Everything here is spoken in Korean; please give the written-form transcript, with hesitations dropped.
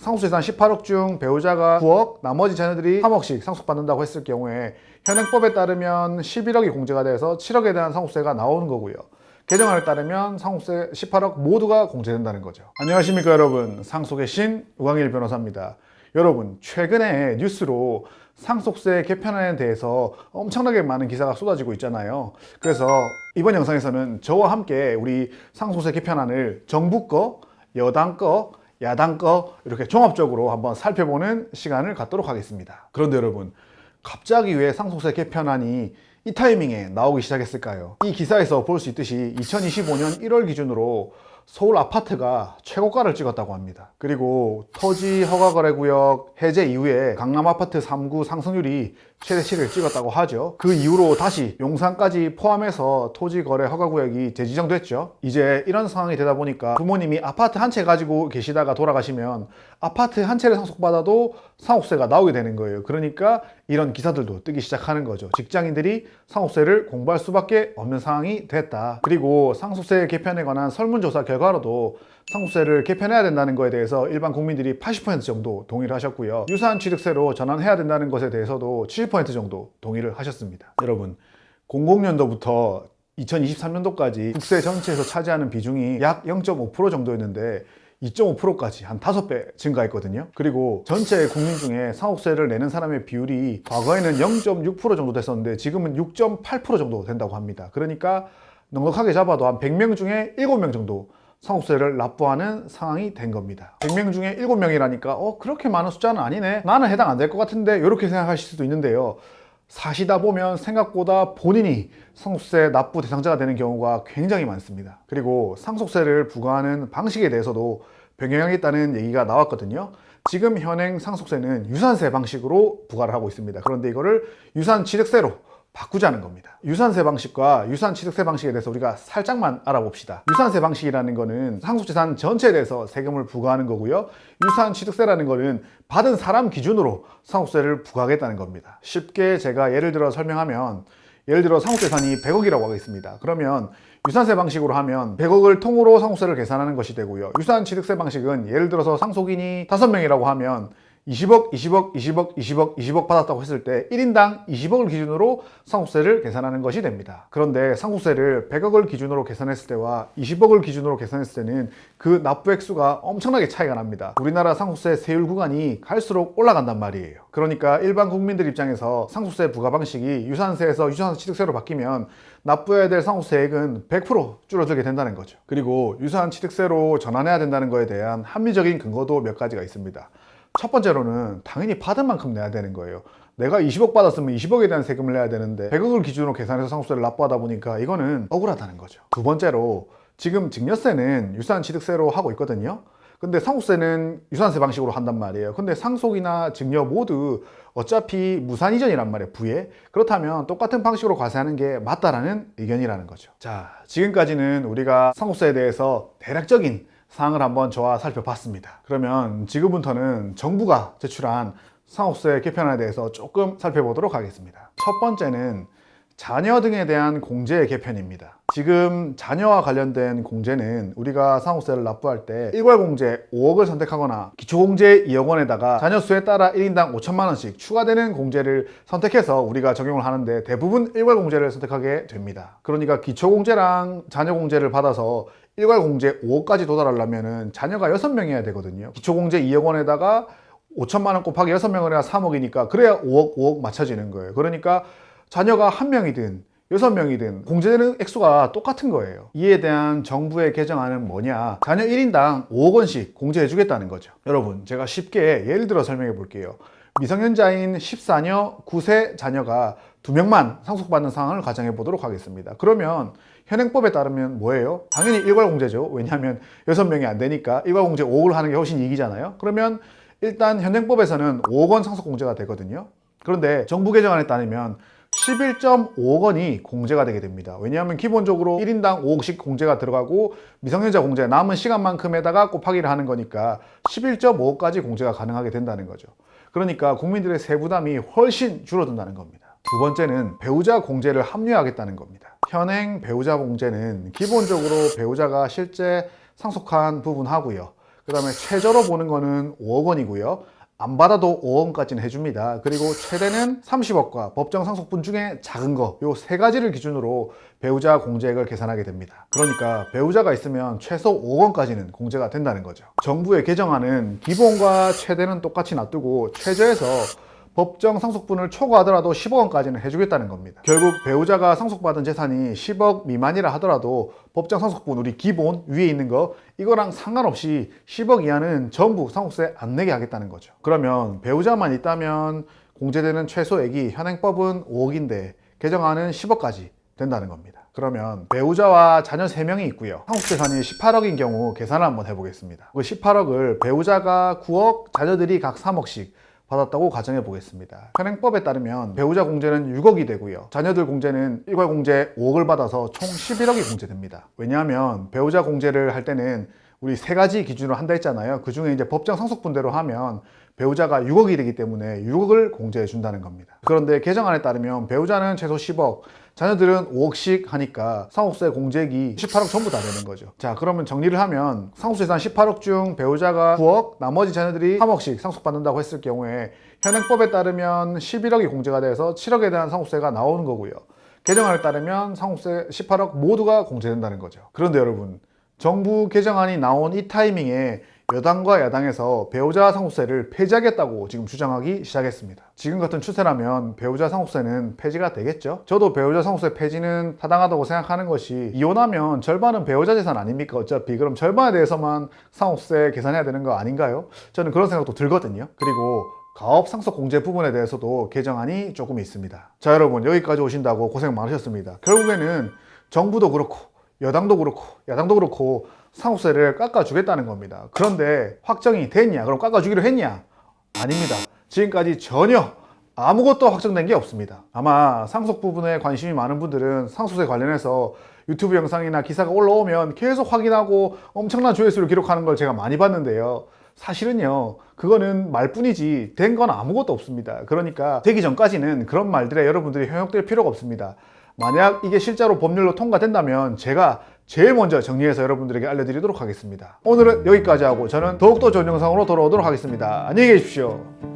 상속재산 18억 중 배우자가 9억, 나머지 자녀들이 3억씩 상속받는다고 했을 경우에 현행법에 따르면 11억이 공제가 돼서 7억에 대한 상속세가 나오는 거고요. 개정안에 따르면 상속세 18억 모두가 공제된다는 거죠. 안녕하십니까 여러분, 상속의 신 우광일 변호사입니다. 여러분, 최근에 뉴스로 상속세 개편안에 대해서 엄청나게 많은 기사가 쏟아지고 있잖아요. 그래서 이번 영상에서는 저와 함께 우리 상속세 개편안을 정부 거, 여당 거, 야당 거 이렇게 종합적으로 한번 살펴보는 시간을 갖도록 하겠습니다. 그런데 여러분, 갑자기 왜 상속세 개편안이 이 타이밍에 나오기 시작했을까요? 이 기사에서 볼 수 있듯이 2025년 1월 기준으로 서울 아파트가 최고가를 찍었다고 합니다. 그리고 토지 허가거래구역 해제 이후에 강남 아파트 3구 상승률이 최대치를 찍었다고 하죠. 그 이후로 다시 용산까지 포함해서 토지 거래 허가구역이 재지정됐죠. 이제 이런 상황이 되다 보니까 부모님이 아파트 한 채 가지고 계시다가 돌아가시면 아파트 한 채를 상속받아도 상속세가 나오게 되는 거예요. 그러니까 이런 기사들도 뜨기 시작하는 거죠. 직장인들이 상속세를 공부할 수밖에 없는 상황이 됐다. 그리고 상속세 개편에 관한 설문조사 결과로도 상속세를 개편해야 된다는 것에 대해서 일반 국민들이 80% 정도 동의를 하셨고요. 유사한취득세로 전환해야 된다는 것에 대해서도 70% 정도 동의를 하셨습니다. 여러분, 00년도부터 2023년도까지 국세 전체에서 차지하는 비중이 약 0.5% 정도였는데 2.5%까지 한 5배 증가했거든요. 그리고 전체 국민 중에 상속세를 내는 사람의 비율이 과거에는 0.6% 정도 됐었는데 지금은 6.8% 정도 된다고 합니다. 그러니까 넉넉하게 잡아도 한 100명 중에 7명 정도 상속세를 납부하는 상황이 된 겁니다. 100명 중에 7명이라니까 그렇게 많은 숫자는 아니네, 나는 해당 안 될 것 같은데 이렇게 생각하실 수도 있는데요. 사시다 보면 생각보다 본인이 상속세 납부 대상자가 되는 경우가 굉장히 많습니다. 그리고 상속세를 부과하는 방식에 대해서도 변경이 있다는 얘기가 나왔거든요. 지금 현행 상속세는 유산세 방식으로 부과를 하고 있습니다. 그런데 이거를 유산취득세로 바꾸자는 겁니다. 유산세 방식과 유산취득세 방식에 대해서 우리가 살짝만 알아봅시다. 유산세 방식이라는 거는 상속재산 전체에 대해서 세금을 부과하는 거고요. 유산취득세라는 거는 받은 사람 기준으로 상속세를 부과하겠다는 겁니다. 쉽게 제가 예를 들어 설명하면, 예를 들어 상속재산이 100억이라고 하겠습니다. 그러면 유산세 방식으로 하면 100억을 통으로 상속세를 계산하는 것이 되고요. 유산취득세 방식은 예를 들어서 상속인이 5명이라고 하면 20억, 20억, 20억, 20억, 20억 받았다고 했을 때 1인당 20억을 기준으로 상속세를 계산하는 것이 됩니다. 그런데 상속세를 100억을 기준으로 계산했을 때와 20억을 기준으로 계산했을 때는 그 납부 액수가 엄청나게 차이가 납니다. 우리나라 상속세 세율 구간이 갈수록 올라간단 말이에요. 그러니까 일반 국민들 입장에서 상속세 부과 방식이 유산세에서 유산취득세로 바뀌면 납부해야 될 상속세액은 100% 줄어들게 된다는 거죠. 그리고 유산취득세로 전환해야 된다는 것에 대한 합리적인 근거도 몇 가지가 있습니다. 첫 번째로는 당연히 받은 만큼 내야 되는 거예요. 내가 20억 받았으면 20억에 대한 세금을 내야 되는데 100억을 기준으로 계산해서 상속세를 납부하다 보니까 이거는 억울하다는 거죠. 두 번째로, 지금 증여세는 유산취득세로 하고 있거든요. 근데 상속세는 유산세 방식으로 한단 말이에요. 근데 상속이나 증여 모두 어차피 무산이전이란 말이에요, 부에. 그렇다면 똑같은 방식으로 과세하는 게 맞다라는 의견이라는 거죠. 자, 지금까지는 우리가 상속세에 대해서 대략적인 사항을 한번 저와 살펴봤습니다. 그러면 지금부터는 정부가 제출한 상속세 개편안에 대해서 조금 살펴보도록 하겠습니다. 첫 번째는 자녀 등에 대한 공제 개편입니다. 지금 자녀와 관련된 공제는 우리가 상속세를 납부할 때 일괄공제 5억을 선택하거나 기초공제 2억 원에다가 자녀 수에 따라 1인당 5천만 원씩 추가되는 공제를 선택해서 우리가 적용을 하는데 대부분 일괄공제를 선택하게 됩니다. 그러니까 기초공제랑 자녀공제를 받아서 일괄공제 5억까지 도달하려면 자녀가 6명이어야 되거든요. 기초공제 2억 원에다가 5천만 원 곱하기 6명을 해야 3억이니까 그래야 5억 맞춰지는 거예요. 그러니까 자녀가 1명이든 6명이든 공제되는 액수가 똑같은 거예요. 이에 대한 정부의 개정안은 뭐냐? 자녀 1인당 5억 원씩 공제해 주겠다는 거죠. 여러분, 제가 쉽게 예를 들어 설명해 볼게요. 미성년자인 14녀 9세 자녀가 2명만 상속받는 상황을 가정해 보도록 하겠습니다. 그러면 현행법에 따르면 뭐예요? 당연히 일괄공제죠. 왜냐하면 6명이 안 되니까 일괄공제 5억을 하는 게 훨씬 이익이잖아요. 그러면 일단 현행법에서는 5억 원 상속공제가 되거든요. 그런데 정부 개정안에 따르면 11.5억 원이 공제가 되게 됩니다. 왜냐하면 기본적으로 1인당 5억씩 공제가 들어가고 미성년자 공제 남은 시간만큼에다가 곱하기를 하는 거니까 11.5억까지 공제가 가능하게 된다는 거죠. 그러니까 국민들의 세부담이 훨씬 줄어든다는 겁니다. 두 번째는 배우자 공제를 합리화하겠다는 겁니다. 현행 배우자 공제는 기본적으로 배우자가 실제 상속한 부분 하고요. 그 다음에 최저로 보는 거는 5억 원이고요. 안 받아도 5원까지는 해줍니다. 그리고 최대는 30억과 법정 상속분 중에 작은 거, 요 세 가지를 기준으로 배우자 공제액을 계산하게 됩니다. 그러니까 배우자가 있으면 최소 5원까지는 공제가 된다는 거죠. 정부의 개정안은 기본과 최대는 똑같이 놔두고 최저에서 법정 상속분을 초과하더라도 10억 원까지는 해주겠다는 겁니다. 결국 배우자가 상속받은 재산이 10억 미만이라 하더라도 법정 상속분 우리 기본 위에 있는 거 이거랑 상관없이 10억 이하는 전부 상속세 안 내게 하겠다는 거죠. 그러면 배우자만 있다면 공제되는 최소액이 현행법은 5억인데 개정안은 10억까지 된다는 겁니다. 그러면 배우자와 자녀 3명이 있고요. 상속재산이 18억인 경우 계산을 한번 해보겠습니다. 그 18억을 배우자가 9억, 자녀들이 각 3억씩 받았다고 가정해 보겠습니다. 현행법에 따르면 배우자 공제는 6억이 되고요. 자녀들 공제는 일괄 공제 5억을 받아서 총 11억이 공제됩니다. 왜냐하면 배우자 공제를 할 때는 우리 세 가지 기준으로 한다 했잖아요. 그 중에 이제 법정 상속분대로 하면 배우자가 6억이 되기 때문에 6억을 공제해 준다는 겁니다. 그런데 개정안에 따르면 배우자는 최소 10억, 자녀들은 5억씩 하니까 상속세 공제액이 18억 전부 다 되는 거죠. 자, 그러면 정리를 하면 상속재산 18억 중 배우자가 9억, 나머지 자녀들이 3억씩 상속받는다고 했을 경우에 현행법에 따르면 11억이 공제가 돼서 7억에 대한 상속세가 나오는 거고요. 개정안에 따르면 상속세 18억 모두가 공제된다는 거죠. 그런데 여러분, 정부 개정안이 나온 이 타이밍에 여당과 야당에서 배우자 상속세를 폐지하겠다고 지금 주장하기 시작했습니다. 지금 같은 추세라면 배우자 상속세는 폐지가 되겠죠? 저도 배우자 상속세 폐지는 타당하다고 생각하는 것이 이혼하면 절반은 배우자 재산 아닙니까? 어차피 그럼 절반에 대해서만 상속세 계산해야 되는 거 아닌가요? 저는 그런 생각도 들거든요. 그리고 가업 상속 공제 부분에 대해서도 개정안이 조금 있습니다. 자, 여러분, 여기까지 오신다고 고생 많으셨습니다. 결국에는 정부도 그렇고 여당도 그렇고 야당도 그렇고 상속세를 깎아주겠다는 겁니다. 그런데 확정이 됐냐? 그럼 깎아주기로 했냐? 아닙니다. 지금까지 전혀 아무것도 확정된 게 없습니다. 아마 상속 부분에 관심이 많은 분들은 상속세 관련해서 유튜브 영상이나 기사가 올라오면 계속 확인하고 엄청난 조회수를 기록하는 걸 제가 많이 봤는데요. 사실은요, 그거는 말뿐이지 된 건 아무것도 없습니다. 그러니까 되기 전까지는 그런 말들에 여러분들이 현혹될 필요가 없습니다. 만약 이게 실제로 법률로 통과된다면 제가 제일 먼저 정리해서 여러분들에게 알려드리도록 하겠습니다. 오늘은 여기까지 하고 저는 더욱더 좋은 영상으로 돌아오도록 하겠습니다. 안녕히 계십시오.